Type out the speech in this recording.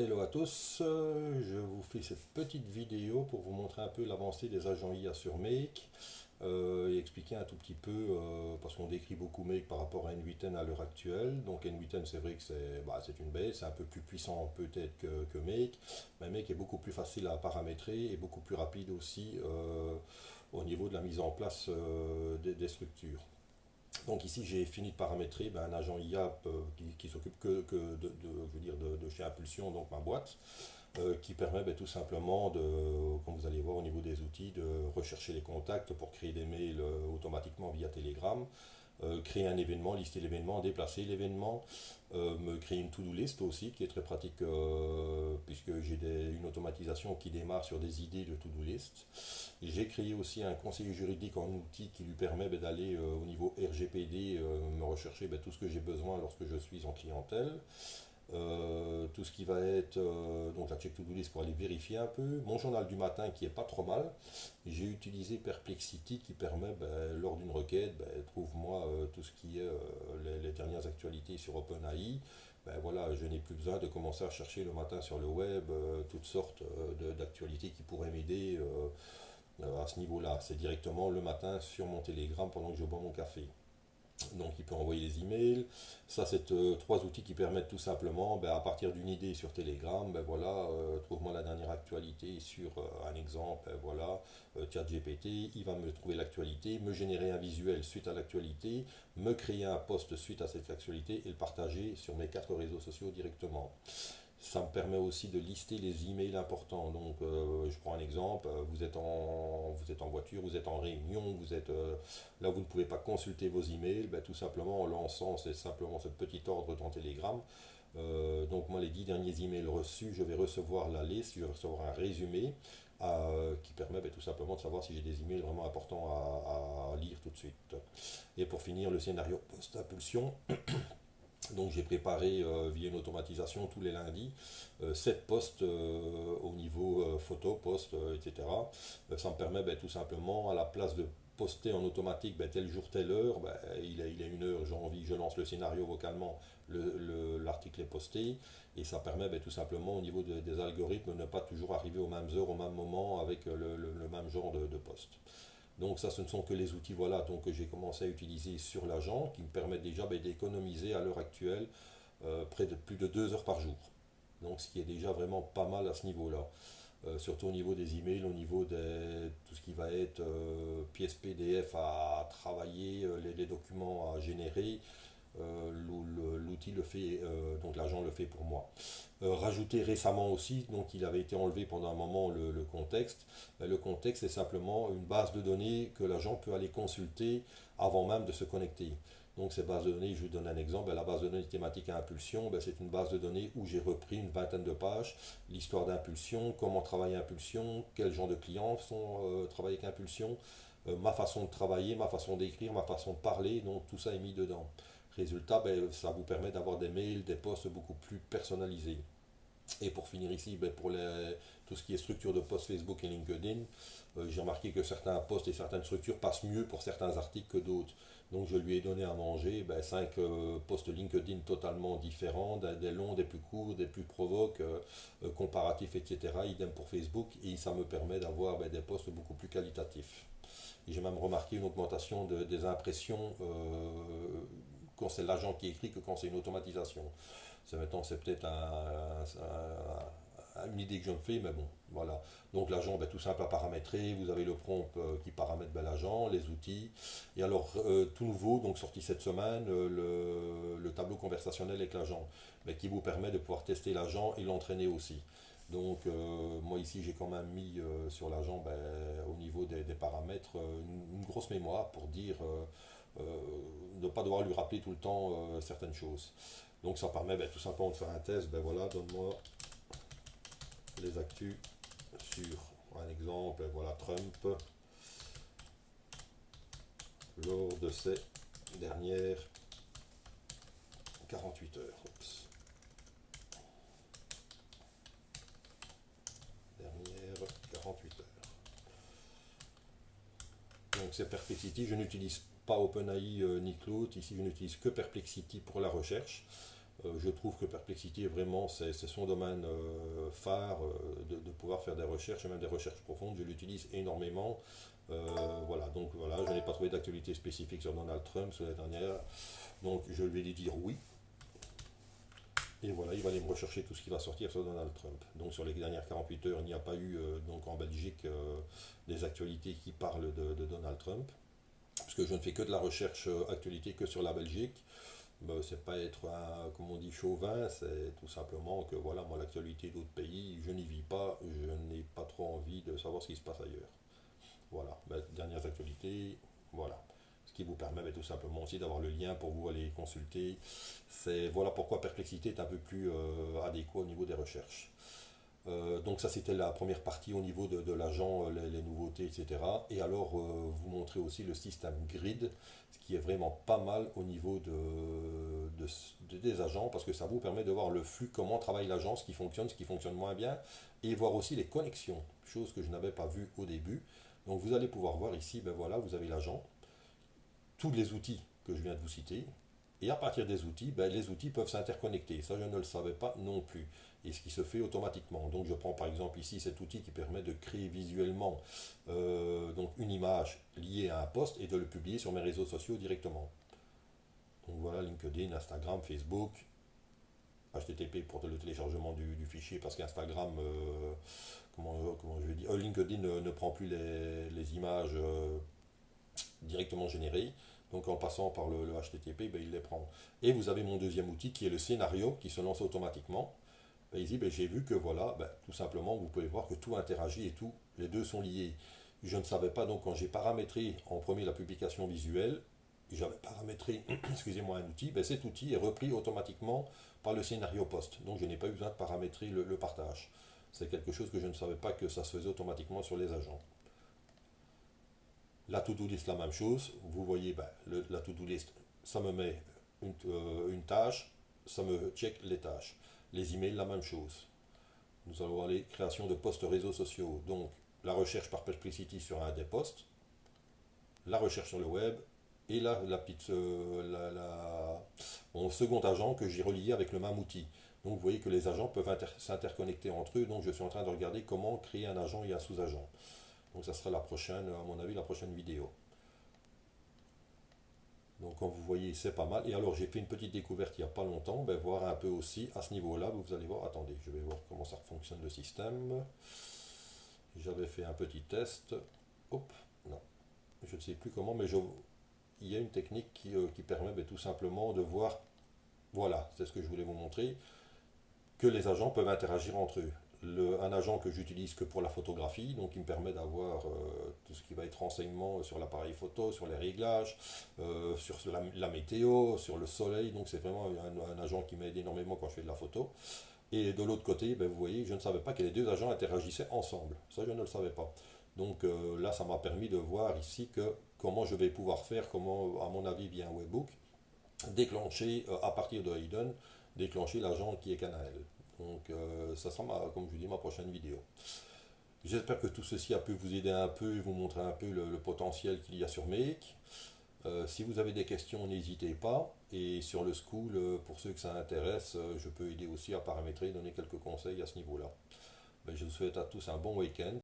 Hello à tous, je vous fais cette petite vidéo pour vous montrer un peu l'avancée des agents IA sur Make et expliquer un tout petit peu, parce qu'on décrit beaucoup Make par rapport à N8N à l'heure actuelle. Donc N8N c'est vrai que c'est une base, c'est un peu plus puissant peut-être que Make, mais Make est beaucoup plus facile à paramétrer et beaucoup plus rapide aussi au niveau de la mise en place des structures. Donc ici j'ai fini de paramétrer un agent IA qui s'occupe que je veux dire de chez Impulsion, donc ma boîte, qui permet tout simplement de, comme vous allez voir au niveau des outils, de rechercher les contacts pour créer des mails automatiquement via Telegram, créer un événement, lister l'événement, déplacer l'événement, me créer une to-do list aussi qui est très pratique puisque j'ai une automatisation qui démarre sur des idées de to-do list. J'ai créé aussi un conseiller juridique en outil qui lui permet d'aller au niveau RGPD, me rechercher tout ce que j'ai besoin lorsque je suis en clientèle. Tout ce qui va être donc la check to do list pour aller vérifier un peu, mon journal du matin qui est pas trop mal. J'ai utilisé Perplexity qui permet lors d'une requête, trouve-moi tout ce qui est les dernières actualités sur OpenAI. Voilà, je n'ai plus besoin de commencer à chercher le matin sur le web toutes sortes d'actualités qui pourraient m'aider à ce niveau-là. C'est directement le matin sur mon Telegram pendant que je bois mon café. Donc il peut envoyer des emails. Ça, c'est trois outils qui permettent tout simplement, à partir d'une idée sur Telegram, voilà, trouve-moi la dernière actualité sur un exemple, voilà, ChatGPT, il va me trouver l'actualité, me générer un visuel suite à l'actualité, me créer un post suite à cette actualité et le partager sur mes quatre réseaux sociaux directement. Ça me permet aussi de lister les emails importants. Donc, je prends un exemple, vous êtes en voiture, vous êtes en réunion, là, vous ne pouvez pas consulter vos emails, tout simplement en lançant simplement ce petit ordre dans Telegram. Donc, moi, les 10 derniers emails reçus, je vais recevoir la liste, je vais recevoir un résumé qui permet tout simplement de savoir si j'ai des emails vraiment importants à lire tout de suite. Et pour finir, le scénario post-impulsion. Donc j'ai préparé via une automatisation tous les lundis 7 posts au niveau photo, post, etc. Ça me permet tout simplement à la place de poster en automatique tel jour, telle heure, il est une heure, j'ai envie, je lance le scénario vocalement, l'article est posté et ça permet tout simplement au niveau des algorithmes de ne pas toujours arriver aux mêmes heures, au même moment avec le même genre de post. Donc ça, ce ne sont que les outils voilà, donc, que j'ai commencé à utiliser sur l'agent, qui me permettent déjà d'économiser à l'heure actuelle près de plus de 2 heures par jour. Donc ce qui est déjà vraiment pas mal à ce niveau-là. Surtout au niveau des emails, au niveau de tout ce qui va être pièces PDF à travailler, les documents à générer, l'outil le fait, donc l'agent le fait pour moi. Rajouté récemment aussi, donc il avait été enlevé pendant un moment le contexte. Le contexte est simplement une base de données que l'agent peut aller consulter avant même de se connecter. Donc ces bases de données, je vous donne un exemple, la base de données thématique à impulsion, c'est une base de données où j'ai repris une vingtaine de pages, l'histoire d'impulsion, comment travailler impulsion, quel genre de clients sont travaillés avec impulsion, ma façon de travailler, ma façon d'écrire, ma façon de parler, donc tout ça est mis dedans. Résultat, ça vous permet d'avoir des mails, des posts beaucoup plus personnalisés. Et pour finir ici, pour tout ce qui est structure de posts Facebook et LinkedIn, j'ai remarqué que certains posts et certaines structures passent mieux pour certains articles que d'autres. Donc je lui ai donné à manger 5 posts LinkedIn totalement différents, des longs, des plus courts, des plus provoques, comparatifs, etc. Idem pour Facebook, et ça me permet d'avoir des posts beaucoup plus qualitatifs. Et j'ai même remarqué une augmentation des impressions quand c'est l'agent qui écrit que quand c'est une automatisation. Maintenant, c'est peut-être une idée que je me fais, mais bon, voilà. Donc l'agent, tout simple à paramétrer, vous avez le prompt qui paramètre l'agent, les outils. Et alors, tout nouveau, donc sorti cette semaine, le tableau conversationnel avec l'agent, qui vous permet de pouvoir tester l'agent et l'entraîner aussi. Donc moi ici j'ai quand même mis sur l'agent au niveau des paramètres une grosse mémoire pour dire ne pas devoir lui rappeler tout le temps certaines choses. Donc ça permet tout simplement de faire un test, voilà, donne-moi les actus sur un exemple, voilà Trump lors de ces dernières 48 heures. Oups. Dernières 48 heures. Donc c'est Perplexity, je n'utilise pas OpenAI ni Claude, ici je n'utilise que Perplexity pour la recherche. Je trouve que Perplexity est vraiment, c'est son domaine phare de pouvoir faire des recherches, et même des recherches profondes. Je l'utilise énormément. Voilà, donc voilà, je n'ai pas trouvé d'actualité spécifique sur Donald Trump sur la dernière. Donc je vais lui dire oui. Et voilà, il va aller me rechercher tout ce qui va sortir sur Donald Trump. Donc sur les dernières 48 heures, il n'y a pas eu donc en Belgique des actualités qui parlent de Donald Trump. Parce que je ne fais que de la recherche actualité que sur la Belgique. Ben, c'est pas être un, comme on dit, chauvin, c'est tout simplement que voilà, moi l'actualité d'autres pays, je n'y vis pas, je n'ai pas trop envie de savoir ce qui se passe ailleurs. Voilà, ben, dernières actualités, voilà. Ce qui vous permet ben, tout simplement aussi d'avoir le lien pour vous aller consulter. C'est voilà pourquoi Perplexité est un peu plus adéquat au niveau des recherches. Donc ça c'était la première partie au niveau de l'agent, les nouveautés, etc. Et alors vous montrez aussi le système grid, ce qui est vraiment pas mal au niveau des agents, parce que ça vous permet de voir le flux, comment travaille l'agent, ce qui fonctionne moins bien, et voir aussi les connexions, chose que je n'avais pas vue au début. Donc vous allez pouvoir voir ici, ben voilà, vous avez l'agent, tous les outils que je viens de vous citer. Et à partir des outils, ben, les outils peuvent s'interconnecter. Ça, je ne le savais pas non plus. Et ce qui se fait automatiquement. Donc, je prends par exemple ici cet outil qui permet de créer visuellement donc une image liée à un post et de le publier sur mes réseaux sociaux directement. Donc voilà, LinkedIn, Instagram, Facebook, HTTP pour le téléchargement du fichier parce qu'Instagram, comment je vais dire, LinkedIn ne prend plus les images directement générées. Donc en passant par le HTTP, ben, il les prend. Et vous avez mon deuxième outil qui est le scénario qui se lance automatiquement. Ben, ici, ben, j'ai vu que voilà, ben, tout simplement, vous pouvez voir que tout interagit et tout, les deux sont liés. Je ne savais pas, donc quand j'ai paramétré en premier la publication visuelle, j'avais paramétré, excusez-moi, un outil, ben, cet outil est repris automatiquement par le scénario post. Donc je n'ai pas eu besoin de paramétrer le partage. C'est quelque chose que je ne savais pas que ça se faisait automatiquement sur les agents. La to-do list, la même chose. Vous voyez, ben, la to-do list, ça me met une tâche, ça me check les tâches. Les emails, la même chose. Nous allons aller création de posts réseaux sociaux. Donc, la recherche par Perplexity sur un des posts, la recherche sur le web, et la petite, mon second agent que j'ai relié avec le même outil. Donc, vous voyez que les agents peuvent s'interconnecter entre eux. Donc, je suis en train de regarder comment créer un agent et un sous-agent. Donc ça sera la prochaine, à mon avis, la prochaine vidéo. Donc comme vous voyez, c'est pas mal. Et alors j'ai fait une petite découverte il n'y a pas longtemps, ben, voir un peu aussi à ce niveau-là, vous allez voir, attendez, je vais voir comment ça fonctionne le système. J'avais fait un petit test. Hop, non, je ne sais plus comment, mais il y a une technique qui permet ben, tout simplement de voir, voilà, c'est ce que je voulais vous montrer, que les agents peuvent interagir entre eux. Un agent que j'utilise que pour la photographie, donc il me permet d'avoir tout ce qui va être renseignement sur l'appareil photo, sur les réglages, sur la météo, sur le soleil, donc c'est vraiment un agent qui m'aide énormément quand je fais de la photo. Et de l'autre côté, ben, vous voyez, je ne savais pas que les deux agents interagissaient ensemble, ça je ne le savais pas. Donc là, ça m'a permis de voir ici que comment je vais pouvoir faire, comment, à mon avis, via un webbook, déclencher à partir de Hayden, déclencher l'agent qui est Canael. Donc ça sera, comme je vous dis, ma prochaine vidéo. J'espère que tout ceci a pu vous aider un peu et vous montrer un peu le potentiel qu'il y a sur Make. Si vous avez des questions, n'hésitez pas. Et sur le school, pour ceux que ça intéresse, je peux aider aussi à paramétrer, donner quelques conseils à ce niveau-là. Ben, je vous souhaite à tous un bon week-end.